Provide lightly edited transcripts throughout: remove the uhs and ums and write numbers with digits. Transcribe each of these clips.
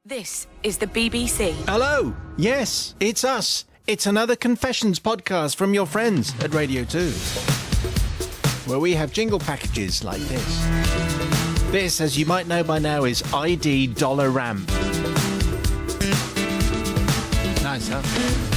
This is the BBC. Hello. Yes, it's us. It's another Confessions podcast from your friends at Radio 2, where we have jingle packages like this. This, as you might know by now, is ID Dollar Ramp. Nice, huh?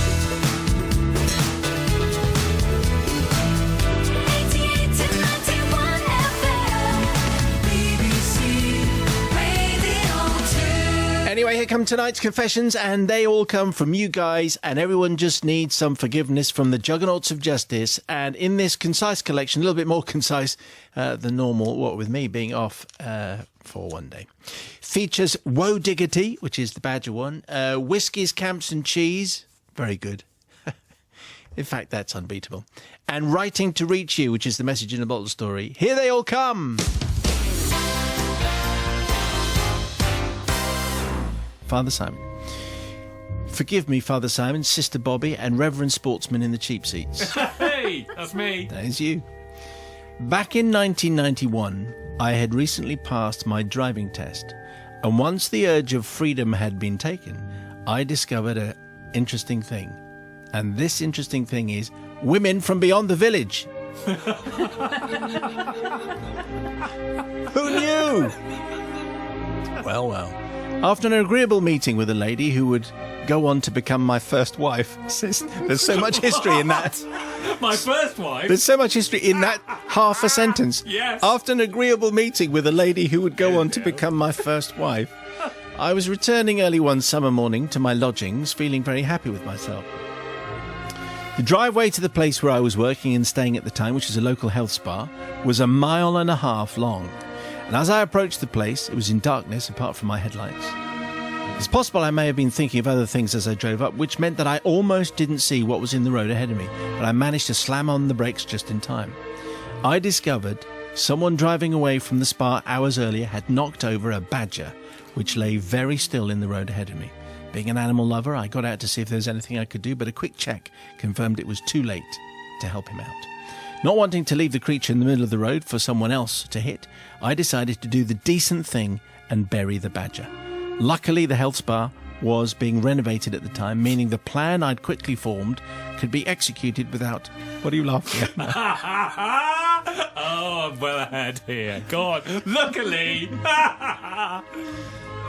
Anyway, here come tonight's confessions, and they all come from you guys, and everyone just needs some forgiveness from the juggernauts of justice. And in this concise collection, a little bit more concise than normal, what with me being off for one day, features Woe Diggity, which is the Badger one, Whiskies, Camps and Cheese, very good. In fact, that's unbeatable. And Writing to Reach You, which is the message in a bottle story. Here they all come. Father Simon. Forgive me, Father Simon, Sister Bobby, and Reverend Sportsman in the cheap seats. Hey, that's me. That is you. Back in 1991, I had recently passed my driving test, and once the urge of freedom had been taken, I discovered an interesting thing. And this interesting thing is women from beyond the village. Who knew? Well. After an agreeable meeting with a lady who would go on to become my first wife, there's so much history in that. My first wife? There's so much history in that half a sentence. Yes. After an agreeable meeting with a lady who would go on to become my first wife, I was returning early one summer morning to my lodgings, feeling very happy with myself. The driveway to the place where I was working and staying at the time, which is a local health spa, was 1.5 miles long. And as I approached the place, it was in darkness apart from my headlights. It's possible I may have been thinking of other things as I drove up, which meant that I almost didn't see what was in the road ahead of me, but I managed to slam on the brakes just in time. I discovered someone driving away from the spa hours earlier had knocked over a badger, which lay very still in the road ahead of me. Being an animal lover, I got out to see if there was anything I could do, but a quick check confirmed it was too late to help him out. Not wanting to leave the creature in the middle of the road for someone else to hit, I decided to do the decent thing and bury the badger. Luckily, the health spa was being renovated at the time, meaning the plan I'd quickly formed could be executed without... What are you laughing at now? Oh, I'm well ahead here. Go on. Luckily.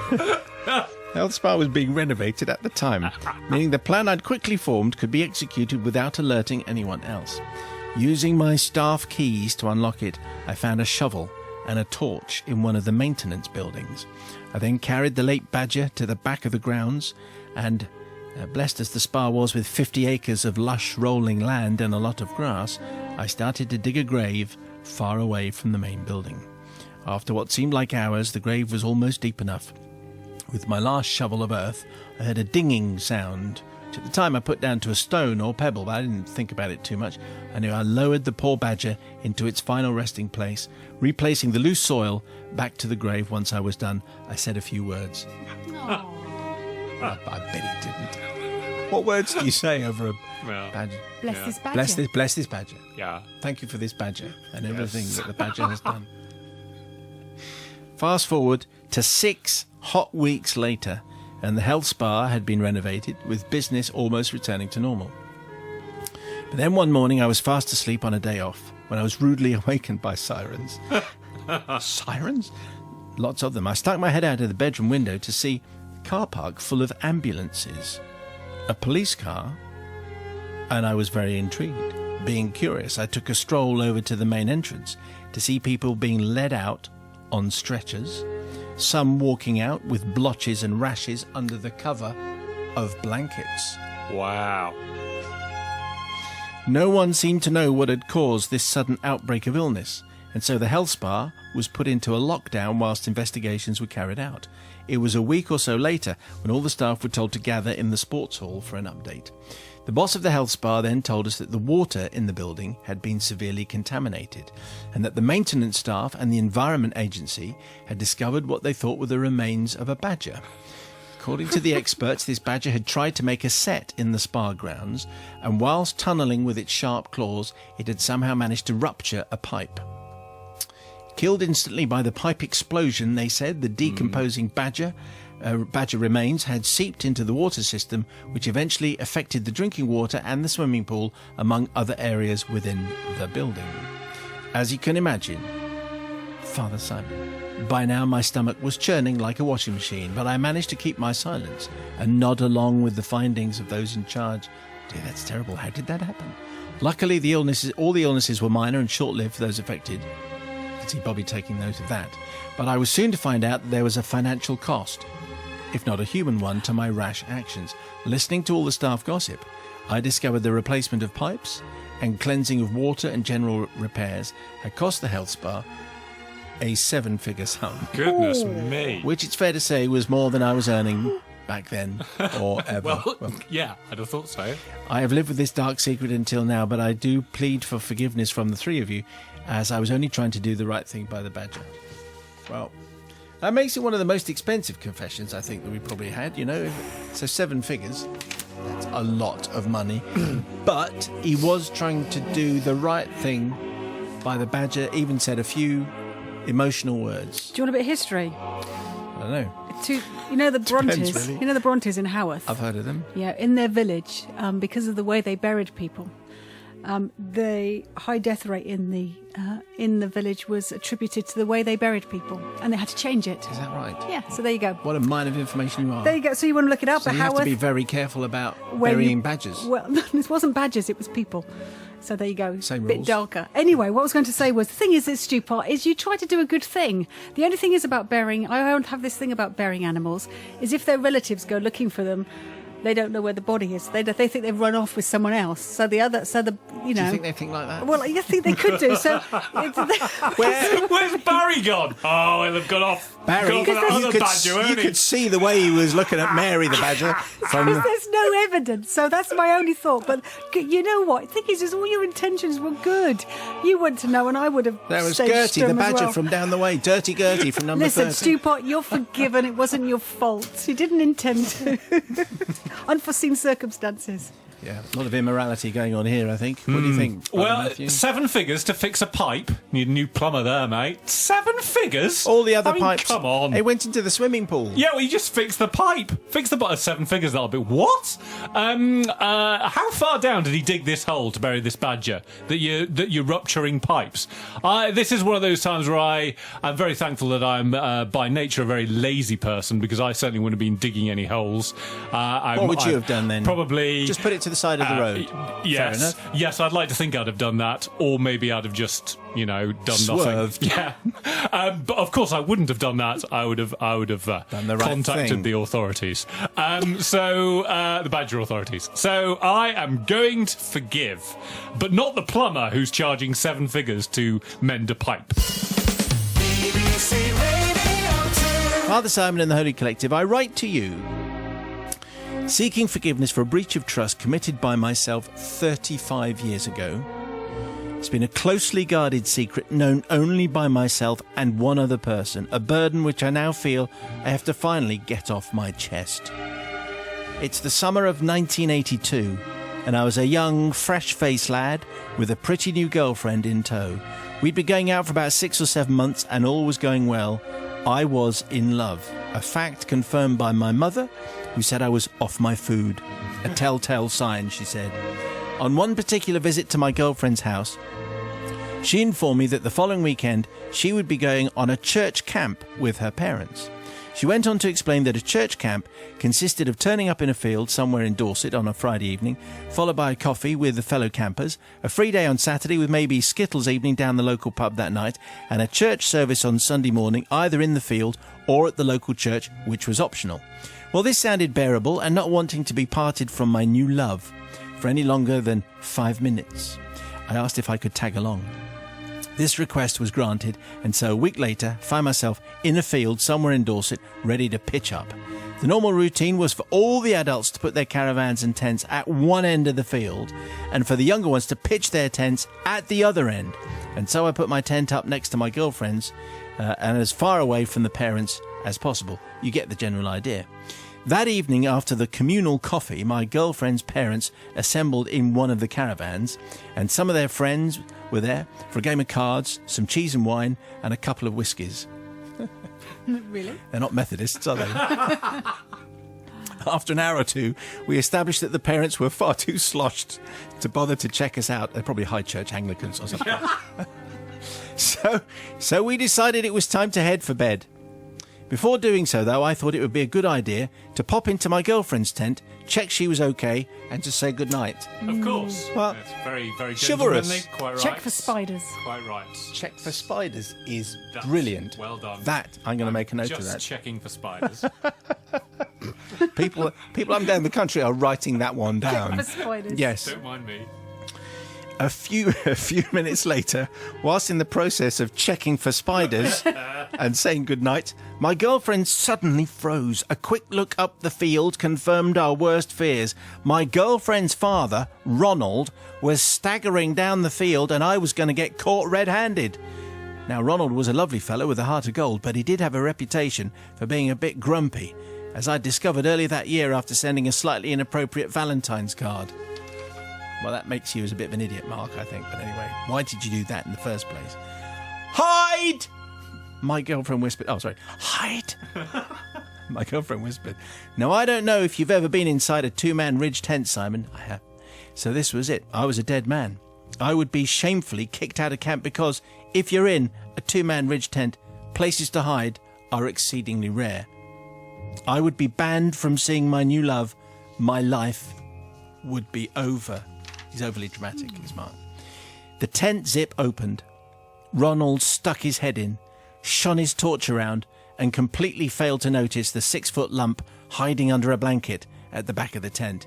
The health spa was being renovated at the time, meaning the plan I'd quickly formed could be executed without alerting anyone else. Using my staff keys to unlock it, I found a shovel and a torch in one of the maintenance buildings. I then carried the late badger to the back of the grounds and, blessed as the spa was with 50 acres of lush rolling land and a lot of grass, I started to dig a grave far away from the main building. After what seemed like hours, the grave was almost deep enough. With my last shovel of earth, I heard a dinging sound, which at the time I put down to a stone or pebble, but I didn't think about it too much. I knew I lowered the poor badger into its final resting place, replacing the loose soil back to the grave. Once I was done, I said a few words. I bet he didn't. What words do you say over a badger? Bless this badger. Bless this badger. Yeah. Thank you for this badger and everything that the badger has done. Fast forward to 6 hot weeks later, and the health spa had been renovated, with business almost returning to normal. But then one morning I was fast asleep on a day off when I was rudely awakened by sirens. Sirens? Lots of them. I stuck my head out of the bedroom window to see a car park full of ambulances, a police car, and I was very intrigued. Being curious, I took a stroll over to the main entrance to see people being led out on stretchers, some walking out with blotches and rashes under the cover of blankets. Wow. No one seemed to know what had caused this sudden outbreak of illness, and so the health spa was put into a lockdown whilst investigations were carried out. It was a week or so later when all the staff were told to gather in the sports hall for an update. The boss of the health spa then told us that the water in the building had been severely contaminated, and that the maintenance staff and the Environment Agency had discovered what they thought were the remains of a badger. According to the experts, this badger had tried to make a set in the spa grounds, and whilst tunnelling with its sharp claws, it had somehow managed to rupture a pipe. Killed instantly by the pipe explosion, they said, the decomposing badger badger remains had seeped into the water system, which eventually affected the drinking water and the swimming pool, among other areas within the building. As you can imagine, Father Simon, by now my stomach was churning like a washing machine, but I managed to keep my silence and nod along with the findings of those in charge. Dear, that's terrible. How did that happen? Luckily, all the illnesses were minor and short-lived for those affected. You can see Bobby taking note of that. But I was soon to find out that there was a financial cost, if not a human one, to my rash actions. Listening to all the staff gossip, I discovered the replacement of pipes and cleansing of water and general repairs had cost the health spa a 7-figure sum. Goodness me. Which it's fair to say was more than I was earning back then or ever. Well, yeah, I'd have thought so. I have lived with this dark secret until now, but I do plead for forgiveness from the three of you, as I was only trying to do the right thing by the badger. Well, that makes it one of the most expensive confessions I think that we probably had, you know. So 7 figures, that's a lot of money. But he was trying to do the right thing by the badger, even said a few emotional words. Do you want a bit of history? I don't know. You know the Brontes? Depends, really. You know the Brontes in Haworth? I've heard of them. Yeah, in their village, because of the way they buried people, the high death rate in the village was attributed to the way they buried people, and they had to change it. Is that right? Yeah, so there you go. What a mine of information you are. There you go. So you want to look it up? So at you have Haworth? to be very careful about When burying badgers. Well, this wasn't badgers; it was people. So there you go. Same Bit rules. darker. Anyway, what I was going to say was, the thing is, it's stupid, is you try to do a good thing. The only thing is about burying, I don't have this thing about burying animals, is if their relatives go looking for them, they don't know where the body is. They think they've run off with someone else. So you know. Do you think they think like that? Well, I think they could do. So Where's Barry gone? Oh, he'll have gone off. Barry, Gone for that other badger, you won't he? could see the way he was looking at Mary the badger. because there's no evidence. So that's my only thought. But you know what? The thing is all your intentions were good. You want to know, and I would have. There was stayed Gertie, the stum as badger well. from down the way. Dirty Gertie from number Listen, 30. Stewpot, you're forgiven. It wasn't your fault. You didn't intend to. Unforeseen circumstances. Yeah, a lot of immorality going on here, I think. What do you think, Father Well, Matthew? 7 figures to fix a pipe. Need a new plumber there, mate. 7 figures? All the other I mean, pipes. Come on. They went into the swimming pool. Yeah, well, you just fix the pipe. Fix the pipe. 7 figures, that'll be... What? How far down did he dig this hole to bury this badger that you're rupturing pipes? This is one of those times where I'm very thankful that I'm by nature a very lazy person, because I certainly wouldn't have been digging any holes. What would you have done then? Probably... Just put it to the side of the road. Yes, Fair enough. yes, I'd like to think I'd have done that, or maybe I'd have just, done Swerved. nothing. Yeah, but of course I wouldn't have done that. I would have Done the right contacted thing. the authorities. The badger authorities. So I am going to forgive, but not the plumber who's charging 7 figures to mend a pipe. Father Simon and the Holy Collective, I write to you, seeking forgiveness for a breach of trust committed by myself 35 years ago. It's been a closely guarded secret known only by myself and one other person, a burden which I now feel I have to finally get off my chest. It's the summer of 1982, and I was a young, fresh-faced lad with a pretty new girlfriend in tow. We'd been going out for about 6 or 7 months, and all was going well. I was in love, a fact confirmed by my mother, who said I was off my food. A telltale sign, she said. On one particular visit to my girlfriend's house, she informed me that the following weekend she would be going on a church camp with her parents. She went on to explain that a church camp consisted of turning up in a field somewhere in Dorset on a Friday evening, followed by a coffee with the fellow campers, a free day on Saturday with maybe Skittles evening down the local pub that night, and a church service on Sunday morning either in the field or at the local church, which was optional. Well, this sounded bearable, and not wanting to be parted from my new love for any longer than 5 minutes, I asked if I could tag along. This request was granted, and so a week later, found myself in a field somewhere in Dorset, ready to pitch up. The normal routine was for all the adults to put their caravans and tents at one end of the field, and for the younger ones to pitch their tents at the other end. And so I put my tent up next to my girlfriend's, and as far away from the parents as possible. You get the general idea. That evening, after the communal coffee, my girlfriend's parents assembled in one of the caravans, and some of their friends were there for a game of cards, some cheese and wine, and a couple of whiskies. Really? They're not Methodists, are they? After an hour or two, we established that the parents were far too sloshed to bother to check us out. They're probably high church Anglicans or something. So we decided it was time to head for bed. Before doing so, though, I thought it would be a good idea to pop into my girlfriend's tent, check she was okay, and to say goodnight. Of course. Well, It's very, very chivalrous. gentlemanly. Quite right. Check for spiders. Quite right. Check for spiders is That's brilliant. well done. That, I'm going to make a note of Just that. checking for spiders. People up and down the country are writing that one down. For spiders. Yes. Don't mind me. A few minutes later, whilst in the process of checking for spiders and saying goodnight, my girlfriend suddenly froze. A quick look up the field confirmed our worst fears. My girlfriend's father, Ronald, was staggering down the field and I was going to get caught red-handed. Now, Ronald was a lovely fellow with a heart of gold, but he did have a reputation for being a bit grumpy, as I discovered earlier that year after sending a slightly inappropriate Valentine's card. Well, that makes you as a bit of an idiot, Mark, I think. But anyway, why did you do that in the first place? Hide! My girlfriend whispered. Oh, sorry. Hide! My girlfriend whispered. Now, I don't know if you've ever been inside a two-man ridge tent, Simon. I have. So this was it. I was a dead man. I would be shamefully kicked out of camp because if you're in a two-man ridge tent, places to hide are exceedingly rare. I would be banned from seeing my new love. My life would be over. He's overly dramatic, is Mark. The tent zip opened. Ronald stuck his head in, shone his torch around, and completely failed to notice the 6-foot lump hiding under a blanket at the back of the tent.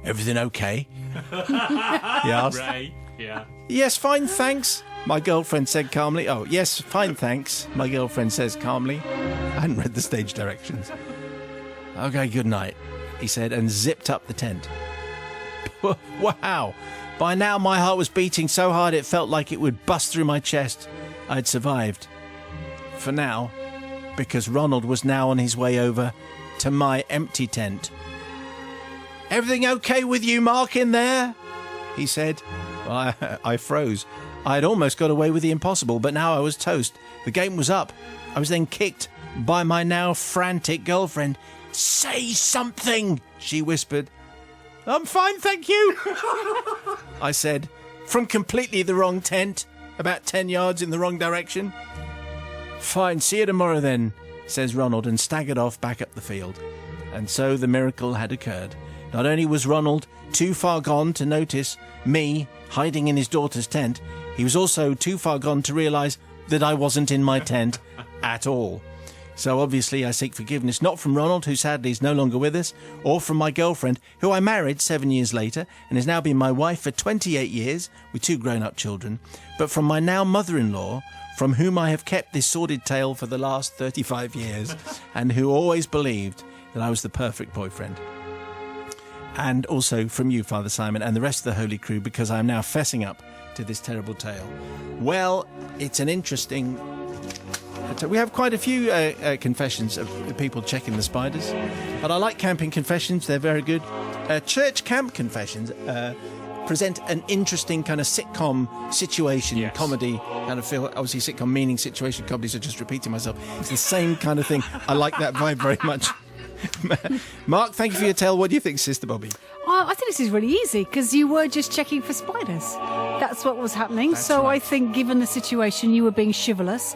Everything okay? He asked. Ray, yeah. Yes, fine, thanks, my girlfriend said calmly. Oh, yes, fine, thanks, my girlfriend says calmly. I hadn't read the stage directions. Okay, good night, he said, and zipped up the tent. Wow! By now my heart was beating so hard it felt like it would bust through my chest. I'd survived. For now, because Ronald was now on his way over to my empty tent. Everything okay with you, Mark, in there? He said. Well, I froze. I had almost got away with the impossible, but now I was toast. The game was up. I was then kicked by my now frantic girlfriend. Say something, she whispered. I'm fine, thank you, I said, from completely the wrong tent, about 10 yards in the wrong direction. Fine, see you tomorrow then, says Ronald, and staggered off back up the field. And so the miracle had occurred. Not only was Ronald too far gone to notice me hiding in his daughter's tent, he was also too far gone to realise that I wasn't in my tent at all. So obviously I seek forgiveness, not from Ronald, who sadly is no longer with us, or from my girlfriend, who I married 7 years later and has now been my wife for 28 years with 2 grown-up children, but from my now mother-in-law, from whom I have kept this sordid tale for the last 35 years, and who always believed that I was the perfect boyfriend. And also from you, Father Simon, and the rest of the Holy Crew, because I am now fessing up to this terrible tale. Well, it's an interesting... We have quite a few confessions of people checking the spiders. But I like camping confessions. They're very good. Church camp confessions present an interesting kind of sitcom situation, yes. Comedy kind of feel. Obviously, sitcom meaning situation comedy, so just repeating myself. It's the same kind of thing. I like that vibe very much. Mark, thank you for your tale. What do you think, Sister Bobby? I think this is really easy because you were just checking for spiders. That's what was happening. That's so right. I think, given the situation, you were being chivalrous.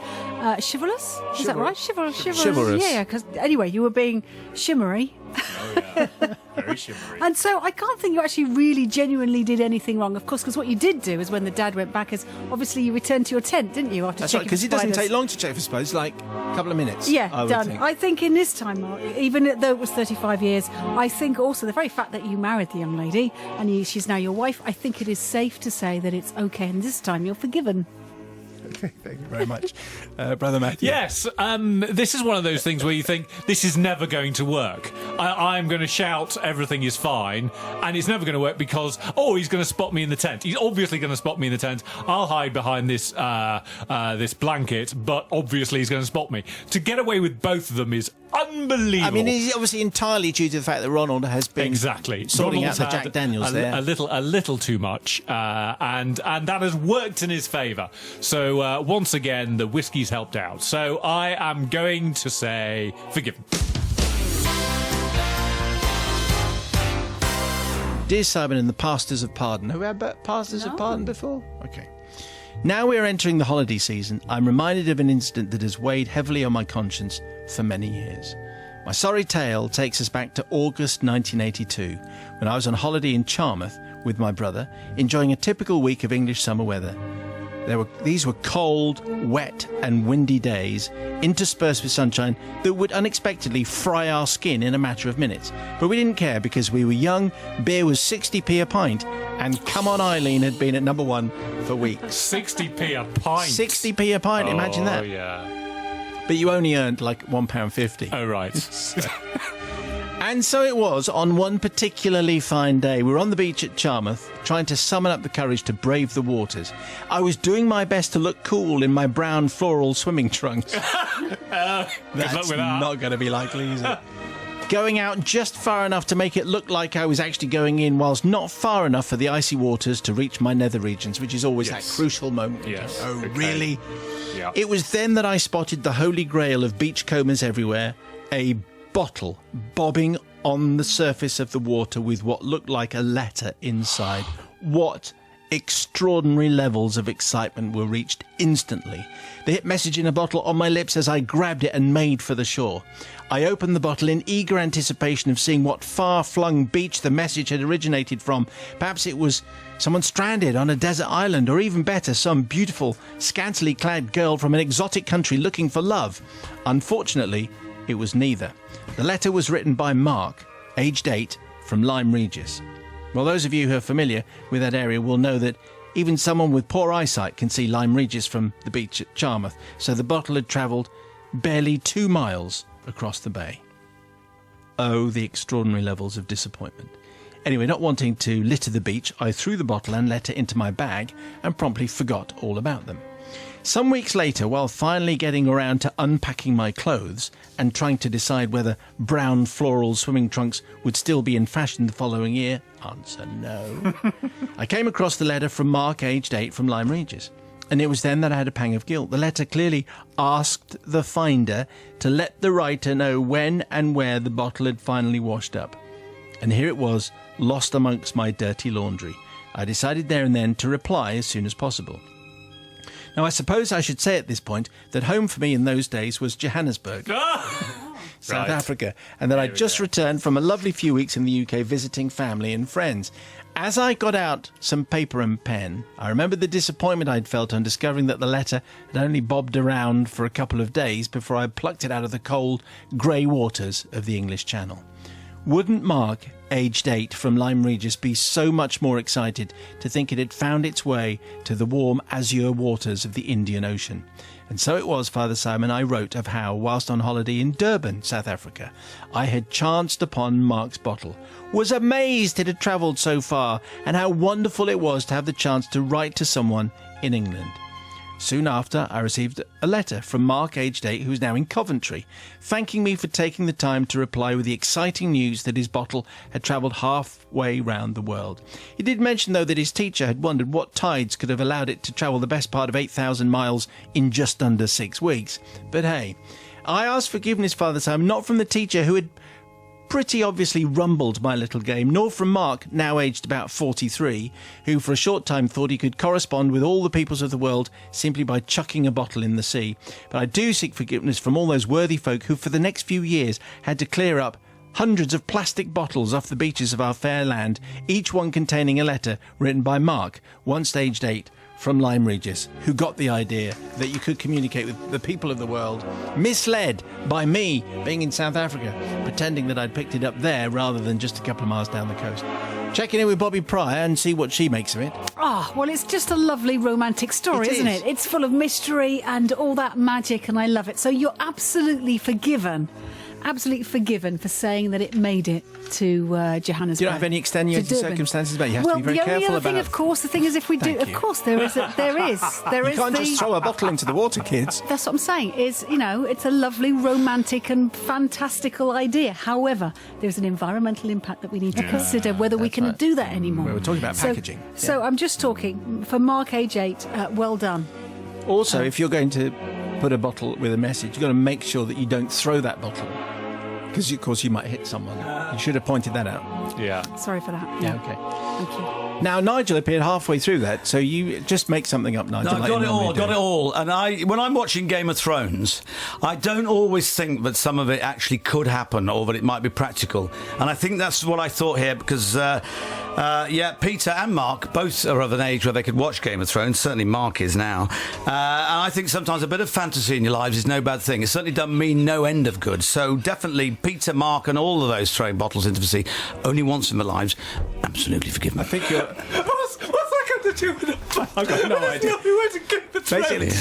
Chivalrous? Is that right? Chivalrous. Yeah. Because anyway, you were being shimmery. Oh, yeah. Very shimmery. And so I can't think you actually really genuinely did anything wrong, of course, because what you did do is when the dad went back is obviously you returned to your tent, didn't you, after That's right, checking because for it doesn't spiders? take long to check for spiders, like a couple of minutes. Yeah, I would done. think. I think in this time, Mark, even though it was 35 years, I think also the very fact that you married the young lady and she's now your wife, I think it is safe to say that it's okay, and this time you're forgiven. Okay, thank you very much. Brother Matthew. Yes, this is one of those things where you think, this is never going to work. I'm going to shout everything is fine, and it's never going to work because, he's going to spot me in the tent. He's obviously going to spot me in the tent. I'll hide behind this this blanket, but obviously he's going to spot me. To get away with both of them is unbelievable. I mean, it's obviously entirely due to the fact that Ronald has been sorting out the Jack Daniels there. A little too much, and that has worked in his favour. So once again, the Whiskies helped out. So I am going to say forgiven. Dear Simon and the Pastors of Pardon. Have we had Pastors of Pardon before? Okay. Now we're entering the holiday season, I'm reminded of an incident that has weighed heavily on my conscience for many years. My sorry tale takes us back to August 1982, when I was on holiday in Charmouth with my brother, enjoying a typical week of English summer weather. These were cold, wet and windy days, interspersed with sunshine that would unexpectedly fry our skin in a matter of minutes. But we didn't care because we were young, beer was 60p a pint, and Come On Eileen had been at number one for weeks. 60p a pint? 60p a pint, imagine that. Oh, yeah. But you only earned like £1.50. Oh, right. And so it was on one particularly fine day. We were on the beach at Charmouth, trying to summon up the courage to brave the waters. I was doing my best to look cool in my brown floral swimming trunks. That's not going to be likely, is it? Going out just far enough to make it look like I was actually going in, whilst not far enough for the icy waters to reach my nether regions, which is always that crucial moment. Yes. Oh, okay. Really? Yeah. It was then that I spotted the holy grail of beachcombers everywhere, a bottle bobbing on the surface of the water with what looked like a letter inside. What extraordinary levels of excitement were reached instantly. The hit message in a bottle on my lips as I grabbed it and made for the shore. I opened the bottle in eager anticipation of seeing what far-flung beach the message had originated from. Perhaps it was someone stranded on a desert island, or even better, some beautiful, scantily clad girl from an exotic country looking for love. Unfortunately, it was neither. The letter was written by Mark, aged 8, from Lyme Regis. Well, those of you who are familiar with that area will know that even someone with poor eyesight can see Lyme Regis from the beach at Charmouth, so the bottle had travelled barely 2 miles across the bay. Oh, the extraordinary levels of disappointment. Anyway, not wanting to litter the beach, I threw the bottle and letter into my bag and promptly forgot all about them. Some weeks later, while finally getting around to unpacking my clothes and trying to decide whether brown floral swimming trunks would still be in fashion the following year, answer no, I came across the letter from Mark, aged 8, from Lyme Regis. And it was then that I had a pang of guilt. The letter clearly asked the finder to let the writer know when and where the bottle had finally washed up. And here it was, lost amongst my dirty laundry. I decided there and then to reply as soon as possible. Now, I suppose I should say at this point that home for me in those days was Johannesburg, South Africa, and that I'd just returned from a lovely few weeks in the UK visiting family and friends. As I got out some paper and pen, I remembered the disappointment I'd felt on discovering that the letter had only bobbed around for a couple of days before I plucked it out of the cold, grey waters of the English Channel. Wouldn't Mark, aged 8, from Lyme Regis, be so much more excited to think it had found its way to the warm azure waters of the Indian Ocean? And so it was, Father Simon, I wrote of how, whilst on holiday in Durban, South Africa, I had chanced upon Mark's bottle, was amazed it had travelled so far, and how wonderful it was to have the chance to write to someone in England. Soon after, I received a letter from Mark, aged 8, who is now in Coventry, thanking me for taking the time to reply with the exciting news that his bottle had travelled halfway round the world. He did mention, though, that his teacher had wondered what tides could have allowed it to travel the best part of 8,000 miles in just under 6 weeks. But hey, I asked forgiveness, Father Simon, not from the teacher who had pretty obviously rumbled my little game, nor from Mark, now aged about 43, who for a short time thought he could correspond with all the peoples of the world simply by chucking a bottle in the sea. But I do seek forgiveness from all those worthy folk who for the next few years had to clear up hundreds of plastic bottles off the beaches of our fair land, each one containing a letter written by Mark, once aged 8, from Lyme Regis, who got the idea that you could communicate with the people of the world, misled by me being in South Africa, pretending that I'd picked it up there rather than just a couple of miles down the coast. Checking in with Bobby Pryor and see what she makes of it. Well, it's just a lovely romantic story, isn't it? It's full of mystery and all that magic, and I love it. So you're absolutely forgiven. absolutely forgiven for saying that it made it to Johannesburg. You don't have any extenuating circumstances about it. You have to be very the careful only other about thing, of course, the thing is, if we do, Thank of you. course, there is. You can't just throw a bottle into the water, kids. That's what I'm saying. Is it's a lovely, romantic, and fantastical idea. However, there's an environmental impact that we need to consider whether we can do that anymore. We were talking about packaging. So I'm just talking for Mark age 8. Well done. Also, if you're going to put a bottle with a message, you've got to make sure that you don't throw that bottle. Because, of course, you might hit someone. You should have pointed that out. Yeah. Sorry for that. Yeah, okay. Thank you. Now, Nigel appeared halfway through that, so you just make something up, Nigel. No, like you normally do. got it all. And when I'm watching Game of Thrones, I don't always think that some of it actually could happen or that it might be practical. And I think that's what I thought here because, Peter and Mark both are of an age where they could watch Game of Thrones. Certainly Mark is now. And I think sometimes a bit of fantasy in your lives is no bad thing. It's certainly done me no end of good. So definitely Peter, Mark and all of those throwing bottles into the sea only once in their lives. Absolutely forgive me. I think you're... What's that got to do with it? I've got no idea. Basically,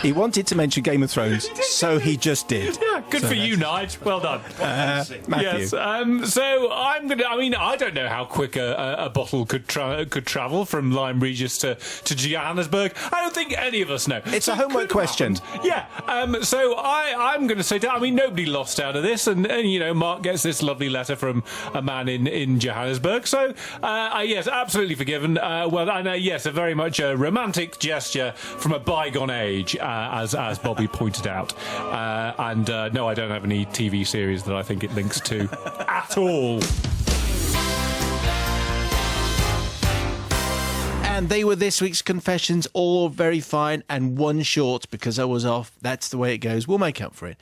he wanted to mention Game of Thrones, so he just did. Yeah, good for you, Nige. Well done. Matthew. Yes. So I'm gonna. I mean, I don't know how quick a bottle could travel from Lyme Regis to Johannesburg. I don't think any of us know. It's So a homework it could have question. happened. Yeah. So I'm going to say, I mean, nobody lost out of this, and Mark gets this lovely letter from a man in Johannesburg. So yes, absolutely forgiven. Yes, a very much a romantic gesture from a bygone age, as Bobby pointed out. No, I don't have any TV series that I think it links to at all. And they were this week's confessions, all very fine and one short because I was off. That's the way it goes. We'll make up for it.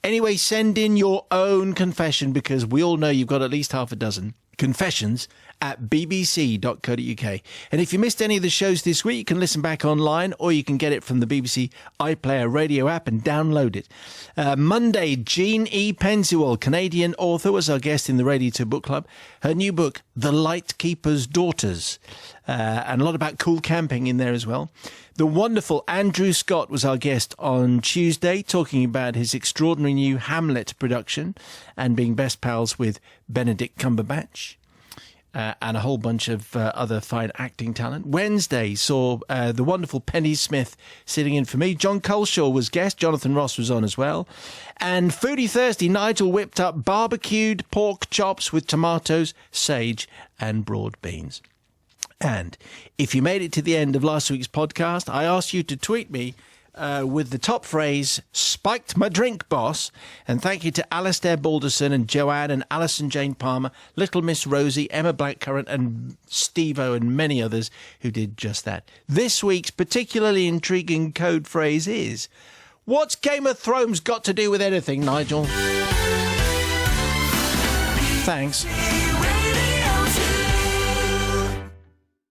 Anyway, send in your own confession because we all know you've got at least half a dozen confessions at bbc.co.uk. And if you missed any of the shows this week, you can listen back online or you can get it from the BBC iPlayer radio app and download it. Monday, Jean E. Pensuel, Canadian author, was our guest in the Radio 2 Book Club. Her new book, The Lightkeeper's Daughters, and a lot about cool camping in there as well. The wonderful Andrew Scott was our guest on Tuesday, talking about his extraordinary new Hamlet production and being best pals with Benedict Cumberbatch. And a whole bunch of other fine acting talent. Wednesday saw the wonderful Penny Smith sitting in for me. John Culshaw was guest. Jonathan Ross was on as well. And Foodie Thursday, Nigel whipped up barbecued pork chops with tomatoes, sage and broad beans. And if you made it to the end of last week's podcast, I asked you to tweet me with the top phrase, "Spiked my drink, boss." And thank you to Alastair Balderson and Joanne and Alison Jane Palmer, Little Miss Rosie, Emma Blackcurrant and Steve-O and many others who did just that. This week's particularly intriguing code phrase is, what's Game of Thrones got to do with anything, Nigel? Thanks.